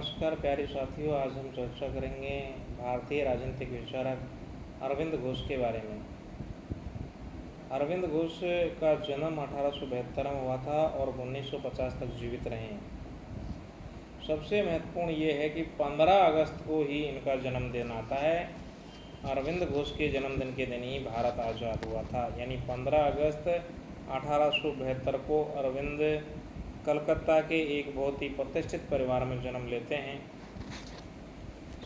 नमस्कार प्यारे साथियों। आज हम चर्चा करेंगे भारतीय राजनीतिक विचारक अरविंद घोष के बारे में। अरविंद घोष का जन्म 1872 में हुआ था और 1950 तक जीवित रहे हैं। सबसे महत्वपूर्ण ये है कि 15 अगस्त को ही इनका जन्मदिन आता है। अरविंद घोष के जन्मदिन के दिन ही भारत आज़ाद हुआ था, यानी 15 अगस्त 1872 को अरविंद कलकत्ता के एक बहुत ही प्रतिष्ठित परिवार में जन्म लेते हैं।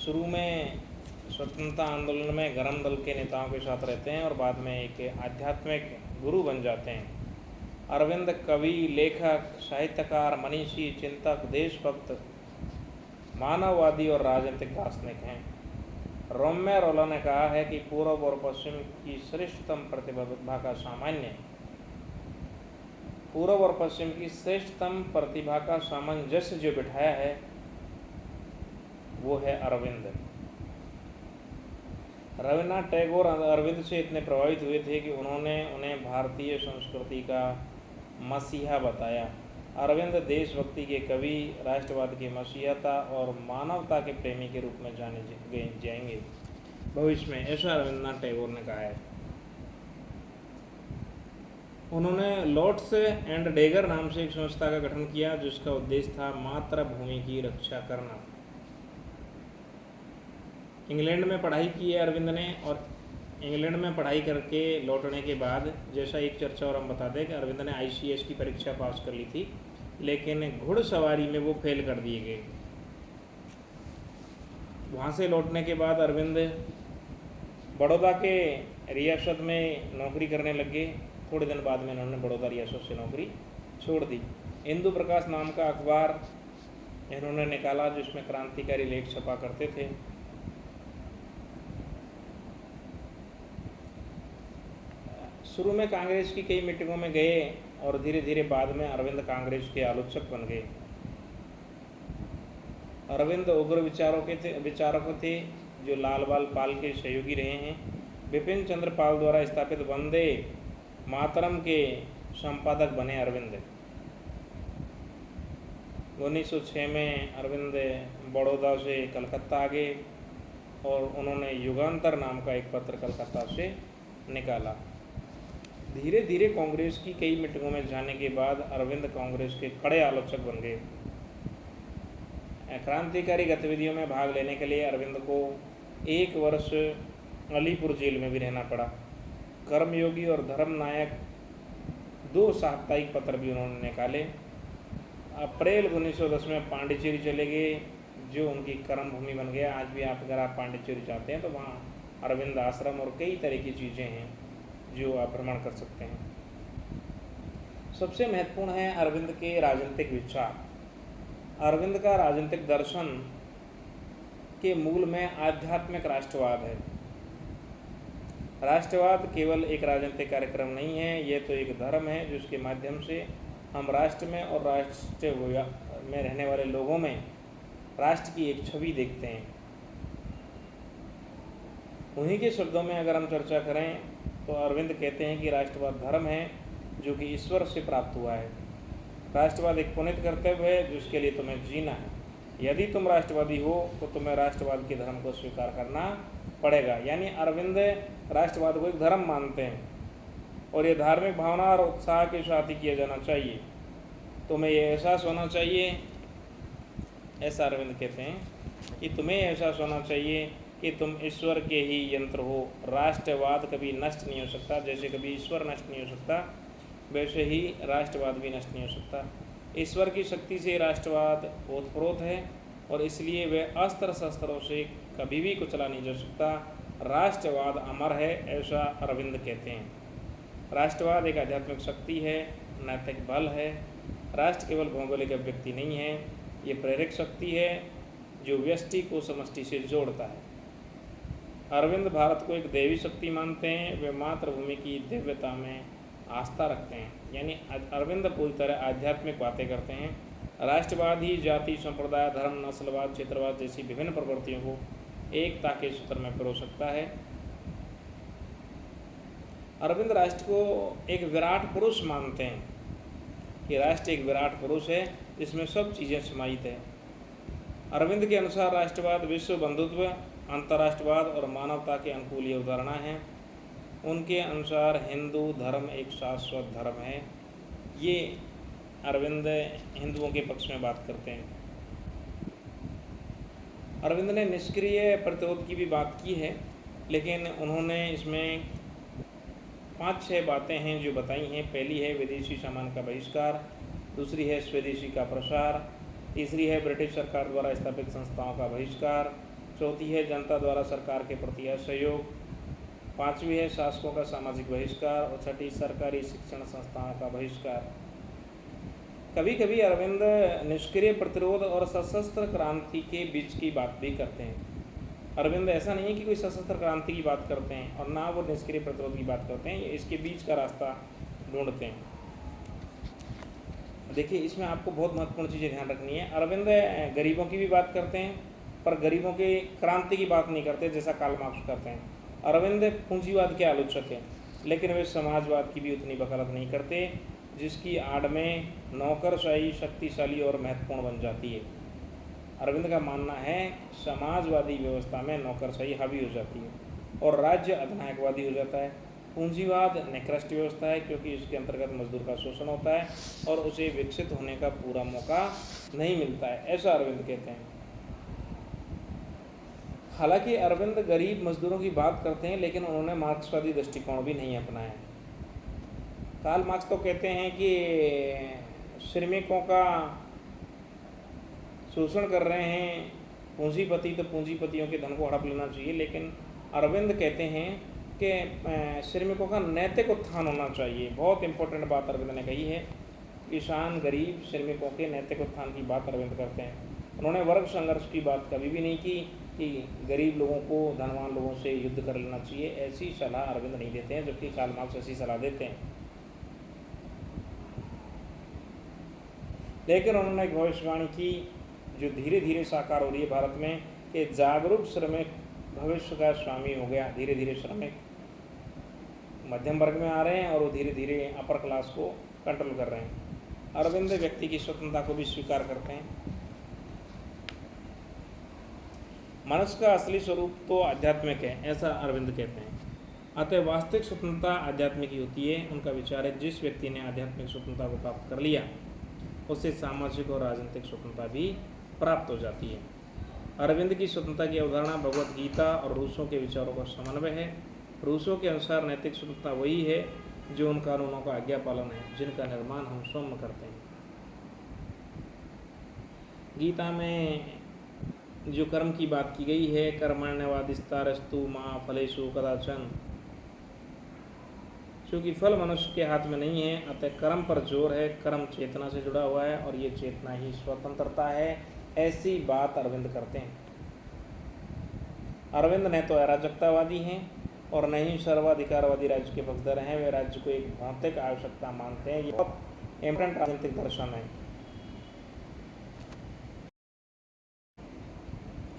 शुरू में स्वतंत्रता आंदोलन में गरम दल के नेताओं के साथ रहते हैं और बाद में एक आध्यात्मिक गुरु बन जाते हैं। अरविंद कवि, लेखक, साहित्यकार, मनीषी, चिंतक, देशभक्त, मानववादी और राजनीतिक दार्शनिक हैं। रौम्य रोला ने कहा है कि पूर्व और पश्चिम की श्रेष्ठतम प्रतिभा का सामंजस्य जो बिठाया है वो है अरविंद। रविन्द्रनाथ टैगोर अरविंद से इतने प्रभावित हुए थे कि उन्होंने उन्हें भारतीय संस्कृति का मसीहा बताया। अरविंद देशभक्ति के कवि, राष्ट्रवाद के मसीहा और मानवता के प्रेमी के रूप में जाने जाएंगे भविष्य में, ऐसा रविन्द्रनाथ टैगोर ने कहा है। उन्होंने लॉर्ड्स एंड डेगर नाम से एक संस्था का गठन किया जिसका उद्देश्य था मातृभूमि की रक्षा करना। इंग्लैंड में पढ़ाई की है अरविंद ने, और इंग्लैंड में पढ़ाई करके लौटने के बाद, जैसा एक चर्चा और हम बता दें कि अरविंद ने ICS की परीक्षा पास कर ली थी, लेकिन घुड़सवारी में वो फेल कर दिए गए। वहाँ से लौटने के बाद अरविंद बड़ौदा के रियासत में नौकरी करने लगे। थोड़े दिन बाद में उन्होंने बड़ौदा रियासत से नौकरी छोड़ दी। हिंदू प्रकाश नाम का अखबार इन्होंने निकाला जिसमें क्रांतिकारी लेख छपा करते थे। शुरू में कांग्रेस की कई मीटिंगों में गए और धीरे धीरे बाद में अरविंद कांग्रेस के आलोचक बन गए। अरविंद उग्र विचारक थे जो लाल बाल पाल के सहयोगी रहे हैं। बिपिन चंद्र पाल द्वारा स्थापित वंदे मातरम के संपादक बने अरविंद। 1906 में अरविंद बड़ौदा से कलकत्ता आ गए और उन्होंने युगांतर नाम का एक पत्र कलकत्ता से निकाला। धीरे धीरे कांग्रेस की कई मीटिंगों में जाने के बाद अरविंद कांग्रेस के कड़े आलोचक बन गए। क्रांतिकारी गतिविधियों में भाग लेने के लिए अरविंद को 1 वर्ष अलीपुर जेल में भी रहना पड़ा। कर्मयोगी और धर्म नायक 2 साप्ताहिक पत्र भी उन्होंने निकाले। अप्रैल 1910 में पांडिचेरी चले गए जो उनकी कर्मभूमि बन गया। आज भी अगर आप पांडिचेरी जाते हैं तो वहाँ अरविंद आश्रम और कई तरह की चीज़ें हैं जो आप भ्रमण कर सकते हैं। सबसे महत्वपूर्ण है अरविंद के राजनीतिक विचार। अरविंद का राजनीतिक दर्शन के मूल में आध्यात्मिक राष्ट्रवाद है। राष्ट्रवाद केवल एक राजनीतिक कार्यक्रम नहीं है, यह तो एक धर्म है जिसके माध्यम से हम राष्ट्र में और राष्ट्र में रहने वाले लोगों में राष्ट्र की एक छवि देखते हैं। उन्हीं के शब्दों में अगर हम चर्चा करें तो अरविंद कहते हैं कि राष्ट्रवाद धर्म है जो कि ईश्वर से प्राप्त हुआ है। राष्ट्रवाद एक पुनीत कर्तव्य है जिसके लिए तुम्हें जीना है। यदि तुम राष्ट्रवादी हो तो तुम्हें राष्ट्रवाद के धर्म को स्वीकार करना पड़ेगा। यानी अरविंद राष्ट्रवाद को एक धर्म मानते हैं और ये धार्मिक भावना और उत्साह के साथ ही किया जाना चाहिए। तुम्हें ये एहसास होना चाहिए, ऐसा अरविंद कहते हैं कि तुम्हें एहसास होना चाहिए कि तुम ईश्वर के ही यंत्र हो। राष्ट्रवाद कभी नष्ट नहीं हो सकता। जैसे कभी ईश्वर नष्ट नहीं हो सकता वैसे ही राष्ट्रवाद भी नष्ट नहीं हो सकता। ईश्वर की शक्ति से राष्ट्रवाद ओतप्रोत है और इसलिए वह अस्त्र शस्त्रों से कभी भी कुचला नहीं जा सकता। राष्ट्रवाद अमर है, ऐसा अरविंद कहते हैं। राष्ट्रवाद एक आध्यात्मिक शक्ति है, नैतिक बल है। राष्ट्र केवल भौगोलिक अभिव्यक्ति नहीं है, ये प्रेरक शक्ति है जो व्यष्टि को समष्टि से जोड़ता है। अरविंद भारत को एक देवी शक्ति मानते हैं। वे मातृभूमि की दिव्यता में आस्था रखते हैं। यानी अरविंद पूरी तरह आध्यात्मिक बातें करते हैं। राष्ट्रवाद ही जाति, संप्रदाय, धर्म, नस्लवाद, क्षेत्रवाद जैसी विभिन्न प्रवृत्तियों को एकता के सूत्र में पिरो सकता है। अरविंद राष्ट्र को एक विराट पुरुष मानते हैं कि राष्ट्र एक विराट पुरुष है जिसमें सब चीज़ें समाहित है। अरविंद के अनुसार राष्ट्रवाद विश्व बंधुत्व, अंतर्राष्ट्रवाद और मानवता के अनुकूल ये अवधारणा है। उनके अनुसार हिंदू धर्म एक शाश्वत धर्म है। ये अरविंद हिंदुओं के पक्ष में बात करते हैं। अरविंद ने निष्क्रिय प्रतिरोध की भी बात की है, लेकिन उन्होंने इसमें 5-6 बातें हैं जो बताई हैं। पहली है विदेशी सामान का बहिष्कार, दूसरी है स्वदेशी का प्रसार, तीसरी है ब्रिटिश सरकार द्वारा स्थापित संस्थाओं का बहिष्कार, चौथी है जनता द्वारा सरकार के प्रति असहयोग, पांचवी है शासकों का सामाजिक बहिष्कार और छठी सरकारी शिक्षण संस्थाओं का बहिष्कार। कभी कभी अरविंद निष्क्रिय प्रतिरोध और सशस्त्र क्रांति के बीच की बात भी करते हैं। अरविंद ऐसा नहीं है कि कोई सशस्त्र क्रांति की बात करते हैं और ना वो निष्क्रिय प्रतिरोध की बात करते हैं, ये इसके बीच का रास्ता ढूंढते हैं। देखिए, इसमें आपको बहुत महत्वपूर्ण चीज़ें ध्यान रखनी है। अरविंद गरीबों की भी बात करते हैं, पर गरीबों की क्रांति की बात नहीं करते जैसा कार्ल मार्क्स करते हैं। अरविंद पूंजीवाद के आलोचक हैं, लेकिन वे समाजवाद की भी उतनी वकालत नहीं करते जिसकी आड़ में नौकरशाही शक्तिशाली और महत्वपूर्ण बन जाती है। अरविंद का मानना है समाजवादी व्यवस्था में नौकरशाही हावी हो जाती है और राज्य अधिनायकवादी हो जाता है। पूंजीवाद निकृष्ट व्यवस्था है क्योंकि इसके अंतर्गत मजदूर का शोषण होता है और उसे विकसित होने का पूरा मौका नहीं मिलता है, ऐसा अरविंद कहते हैं। हालांकि अरविंद गरीब मजदूरों की बात करते हैं, लेकिन उन्होंने मार्क्सवादी दृष्टिकोण भी नहीं अपनाया। कार्ल मार्क्स तो कहते हैं कि श्रमिकों का शोषण कर रहे हैं पूंजीपति, तो पूंजीपतियों के धन को हड़प लेना चाहिए, लेकिन अरविंद कहते हैं कि श्रमिकों का नैतिक उत्थान होना चाहिए। बहुत इंपॉर्टेंट बात अरविंद ने कही है। किसान, गरीब, श्रमिकों के नैतिक उत्थान की बात अरविंद करते हैं। उन्होंने वर्ग संघर्ष की बात कभी भी नहीं की कि गरीब लोगों को धनवान लोगों से युद्ध कर लेना चाहिए, ऐसी सलाह अरविंद नहीं देते हैं, जबकि कार्ल मार्क्स ऐसी सलाह देते हैं। लेकिन उन्होंने एक भविष्यवाणी की जो धीरे धीरे साकार हो रही है भारत में, कि जागरूक श्रमिक भविष्य का स्वामी हो गया। धीरे धीरे श्रमिक मध्यम वर्ग में आ रहे हैं और वो धीरे धीरे अपर क्लास को कंट्रोल कर रहे हैं। अरविंद व्यक्ति की स्वतंत्रता को भी स्वीकार करते हैं। मनुष्य का असली स्वरूप तो आध्यात्मिक है, ऐसा अरविंद कहते हैं। अतः वास्तविक स्वतंत्रता आध्यात्मिक ही होती है। उनका विचार है जिस व्यक्ति ने आध्यात्मिक स्वतंत्रता को प्राप्त कर लिया उससे सामाजिक और राजनीतिक स्वतंत्रता भी प्राप्त हो जाती है। अरविंद की स्वतंत्रता की अवधारणा भगवत गीता और रूसों के विचारों का समन्वय है। रूसों के अनुसार नैतिक स्वतंत्रता वही है जो उन कानूनों का आज्ञा पालन है जिनका निर्माण हम स्वयं करते हैं। गीता में जो कर्म की बात की गई है, कर्मण्यवादिस्तारस्तु मा फलेषु कदाचन, क्योंकि फल मनुष्य के हाथ में नहीं है, अतः कर्म पर जोर है। कर्म चेतना से जुड़ा हुआ है और ये चेतना ही स्वतंत्रता है, ऐसी बात अरविंद करते हैं। अरविंद न तो अराजकतावादी हैं और न ही सर्वाधिकारवादी राज्य के पक्षधर हैं। वे राज्य को एक भौतिक आवश्यकता मानते हैं। ये बहुत इम्पोर्टेंट राजनीतिक दर्शन है।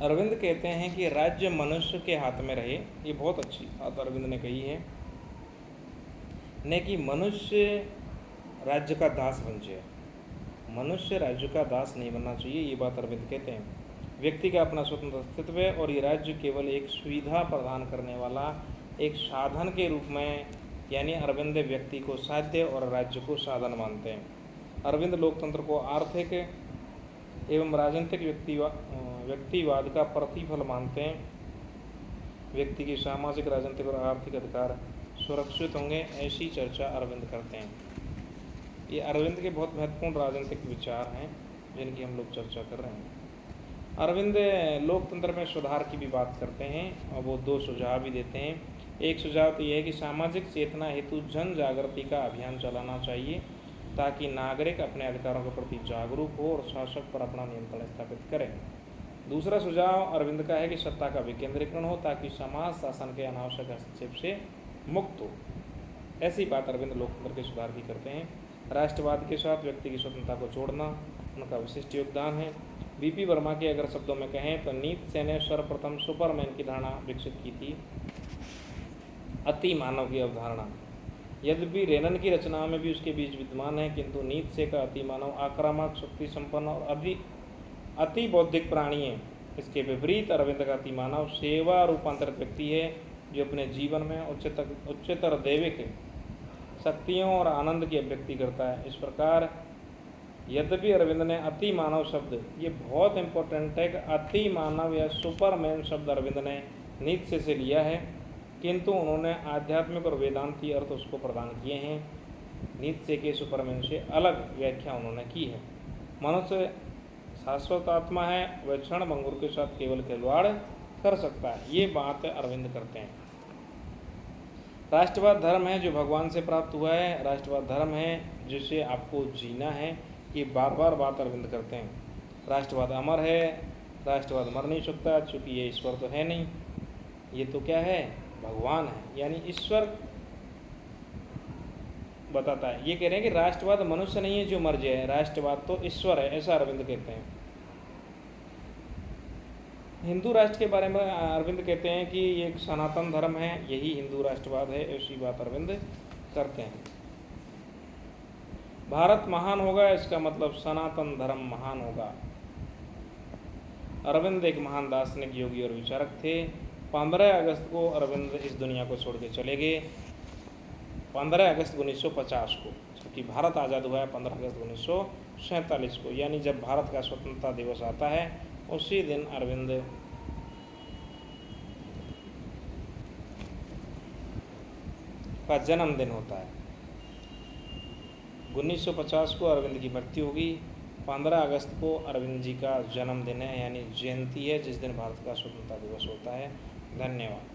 अरविंद कहते हैं कि राज्य मनुष्य के हाथ में रहे। ये बहुत अच्छी बात अरविंद ने कही है, न कि मनुष्य राज्य का दास बन जाए। मनुष्य राज्य का दास नहीं बनना चाहिए, ये बात अरविंद कहते हैं। व्यक्ति का अपना स्वतंत्र अस्तित्व है और ये राज्य केवल एक सुविधा प्रदान करने वाला एक साधन के रूप में, यानी अरविंद व्यक्ति को साध्य और राज्य को साधन मानते हैं। अरविंद लोकतंत्र को आर्थिक एवं राजनीतिक व्यक्तिवाद का प्रतिफल मानते हैं। व्यक्ति की सामाजिक, राजनीतिक और आर्थिक अधिकार सुरक्षित होंगे, ऐसी चर्चा अरविंद करते हैं। ये अरविंद के बहुत महत्वपूर्ण राजनीतिक विचार हैं जिनकी हम लोग चर्चा कर रहे हैं। अरविंद लोकतंत्र में सुधार की भी बात करते हैं और वो 2 सुझाव भी देते हैं। एक सुझाव तो ये है कि सामाजिक चेतना हेतु जन जागृति का अभियान चलाना चाहिए ताकि नागरिक अपने अधिकारों के प्रति जागरूक हो और शासक पर अपना नियंत्रण स्थापित करें। दूसरा सुझाव अरविंद का है कि सत्ता का विकेंद्रीकरण हो ताकि समाज शासन के अनावश्यक हस्तक्षेप से मुक्त हो। ऐसी बात अरविंद लोकतंत्र के सुधार की करते हैं। राष्ट्रवाद के साथ व्यक्ति की स्वतंत्रता को जोड़ना उनका विशिष्ट योगदान है। बीपी वर्मा के अगर शब्दों में कहें तो नीत्शे ने सर्वप्रथम सुपरमैन की धारणा विकसित की थी, अति मानव की अवधारणा। यद्यपि रेनन की रचना में भी उसके बीज विद्यमान है, किंतु नीत्शे का अति मानव आक्रामक, शक्ति संपन्न और अति बौद्धिक प्राणी है। इसके विपरीत अरविंद का अति मानव सेवा रूपांतरित व्यक्ति है, जो अपने जीवन में उच्चतर दैविक शक्तियों और आनंद की अभिव्यक्ति करता है। इस प्रकार यद्यपि अरविंद ने अति मानव शब्द, ये बहुत इंपॉर्टेंट है कि अति मानव या सुपरमैन शब्द अरविंद ने नीत्शे से लिया है, किंतु उन्होंने आध्यात्मिक और वेदांती अर्थ उसको प्रदान किए हैं। नीत्शे के सुपरमैन से अलग व्याख्या उन्होंने की है। मनुष्य शाश्वत आत्मा है, वह क्षण भंगुर के साथ केवल खिलवाड़ कर सकता है, ये बात अरविंद करते हैं। राष्ट्रवाद धर्म है जो भगवान से प्राप्त हुआ है, राष्ट्रवाद धर्म है जिसे आपको जीना है, ये बार बार बात अरविंद करते हैं। राष्ट्रवाद अमर है, राष्ट्रवाद मर नहीं सकता, चूँकि ये ईश्वर तो है नहीं, ये तो क्या है, भगवान है, यानी ईश्वर बताता है। ये कह रहे हैं कि राष्ट्रवाद मनुष्य नहीं है जो मर जाए, राष्ट्रवाद तो ईश्वर है, ऐसा अरविंद कहते हैं। हिंदू राष्ट्र के बारे में अरविंद कहते हैं कि ये एक सनातन धर्म है, यही हिंदू राष्ट्रवाद है, ऐसी बात अरविंद करते हैं। भारत महान होगा, इसका मतलब सनातन धर्म महान होगा। अरविंद एक महान दार्शनिक, योगी और विचारक थे। 15 अगस्त को अरविंद इस दुनिया को छोड़ के चले गए, 15 अगस्त 1950 को, जबकि भारत आज़ाद हुआ है 15 अगस्त 1947 को, यानी जब भारत का स्वतंत्रता दिवस आता है उसी दिन अरविंद का जन्मदिन होता है। 1950 को अरविंद की मृत्यु होगी, 15 अगस्त को अरविंद जी का जन्मदिन है, यानी जयंती है, जिस दिन भारत का स्वतंत्रता दिवस होता है। धन्यवाद।